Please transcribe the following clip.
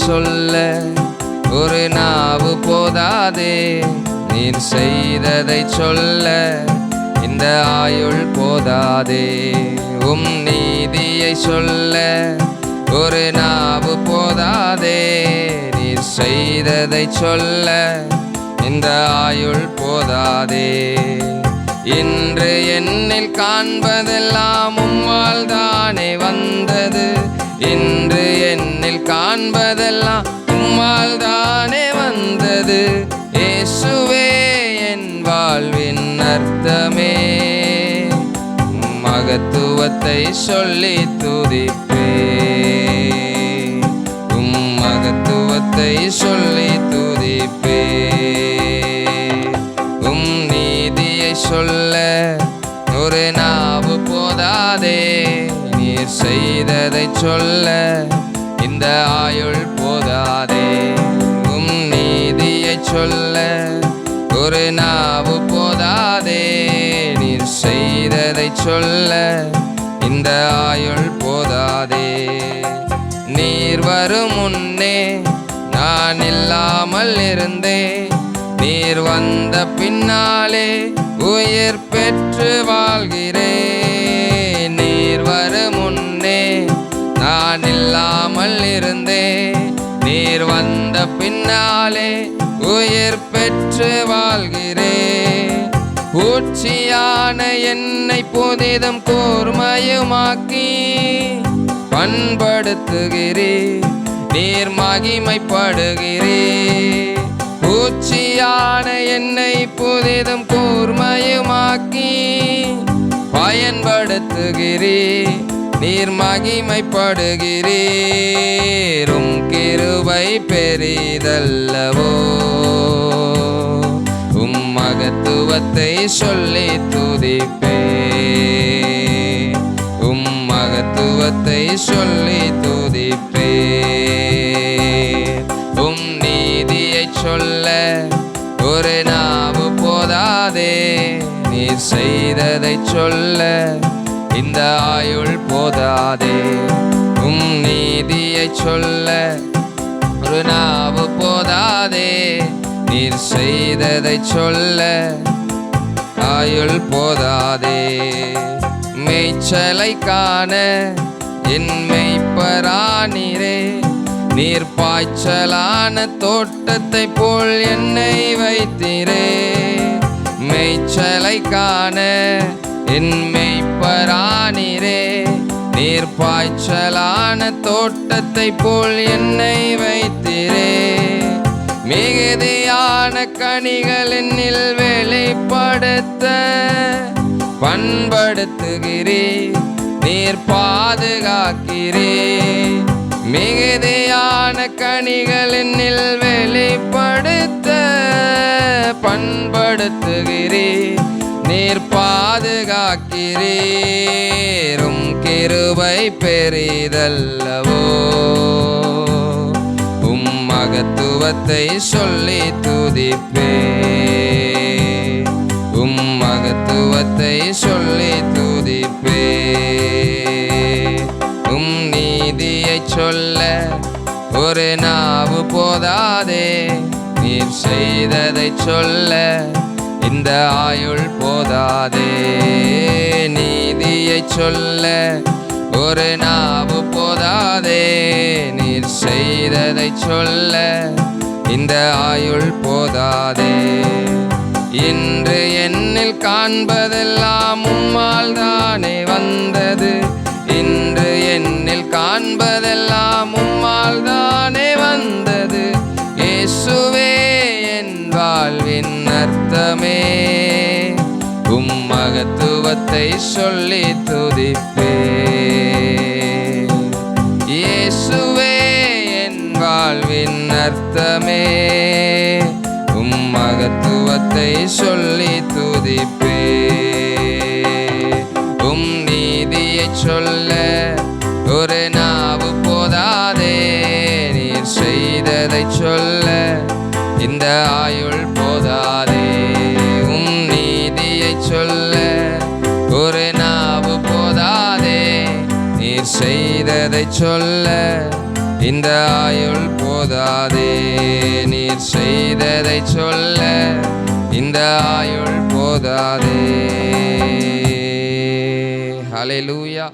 சொல்ல ஒரு நாவு போதாதே. நீர் செய்ததை சொல்ல இந்த ஆயுள் போதாதே. உம் நீதியை சொல்ல ஒரு நாவு போதாதே. நீர் செய்ததை சொல்ல இந்த ஆயுள் போதாதே. இன்று என்னில் காண்பதெல்லாம் உம்மால் தானே வந்தது. இன்று என்னில் காண்பதெல்லாம் உம்மால் தானே வந்தது. இயேசுவே என் வாழ்வின் அர்த்தமே. மகத்துவத்தை சொல்லி துதிப்பே. மகத்துவத்தை சொல்லி துதிப்பே. நீதியை சொல்ல ஒரு நாவு போதாதே. நீர் செய்ததை சொல்ல இந்த ஆயுள் போதாதே. நீதியை சொல்ல ஒரு நாவு போதாதே. நீர் செய்ததை சொல்ல இந்த ஆயுள் போதாதே. நீர் வரும் முன்னே நான் இல்லாமல் இருந்தேன். நீர் வந்த பின்னாலே உயிர் பெற்று வாழ்கிறேன். நீர் வரும் முன்னே நான் இல்லாமல் இருந்தேன். நீர் வந்த பின்னாலே உயிர் பெற்று வாழ்கிறேன். பூச்சியான என்னை புதிதும் கூர்மையுமாக்கி பண்படுத்துகிறீர். நீர் மகிமைப்படுகிறீர். பூச்சியான என்னை புதிதும் கூர்மையுமாக்கி பயன்படுத்துகிறீர். நீர் மகிமைப்படுகிறீர். உம் கிருபை பெரிதல்லவோ. உம் மகத்துவத்தை சொல்லி துதிப்பே. உம் மகத்துவத்தை சொல்லி துதிப்பே. உம் நீதியை சொல்ல ஒரு நாவு போதாதே. நீர் செய்ததை சொல்ல இந்த ஆயுள் போதாதே. உம் நீதியை சொல்ல ஒரு நாவு போதாதே. நீர் செய்ததை சொல்ல ஆயுள் போதாதே. மேய்ச்சலை காண என் மேய்ப்பரானீரே. நீர் பாய்ச்சலான தோட்டத்தை போல் என்னை வைத்தீரே. மேய்ச்சலை காண என் மேய்ப்பரானீரே. நீர் பாய்ச்சலான தோட்டத்தை போல் என்னை வைத்தீரே. மிகுதியான கனிகள் என்னில் வெளிப்படுத்த பண்படுத்துகிறீர். நீர் பாதுகாக்கிறீர். மிகுதியான கனிகள் என்னில் வெளிப்படுத்த பண்படுத்துகிறீர். நீர் பாதுகாக்கிறீர். உம் கிருபை பெரிதல்லவோ. உம் மகத்துவத்தை சொல்லி துதிப்பே. உம் மகத்துவத்தை சொல்லி துதிப்பே. உம் நீதியை சொல்ல ஒரு நாவு போதாதே. நீர் செய்ததை சொல்ல இந்த ஆயுள் போதாதே. நீதியை சொல்ல ஒரு நாவு போதாதே. நீர் செய்ததை சொல்ல இந்த ஆயுள் போதாதே. இன்று என்னில் காண்பதெல்லாம் உம்மால் தானே வந்தது. இன்று என்னில் காண்பதெல்லாம் உம்மால் தானே வந்தது. இயேசுவே என் வாழ்வின் அர்த்தமே. உம் மகத்துவத்தை சொல்லி துதிப்பே. இயேசுவே என் வாழ்வின் அர்த்தமே. உம் மகத்துவத்தை சொல்லி துதிப்பே. உம் நீதியை சொல்ல ஒரு நாவு போதாதே. நீர் செய்ததை சொல்ல இந்த ஆயுள் போதாதே. உம் நீதியை சொல்ல ஒரு நாவு போதாதே. நீர் செய்ததை சொல்ல இந்த ஆயுள் போதாதே நீர் செய்ததை சொல்ல இந்த ஆயுள் போதாதே. ஹல்லேலூயா.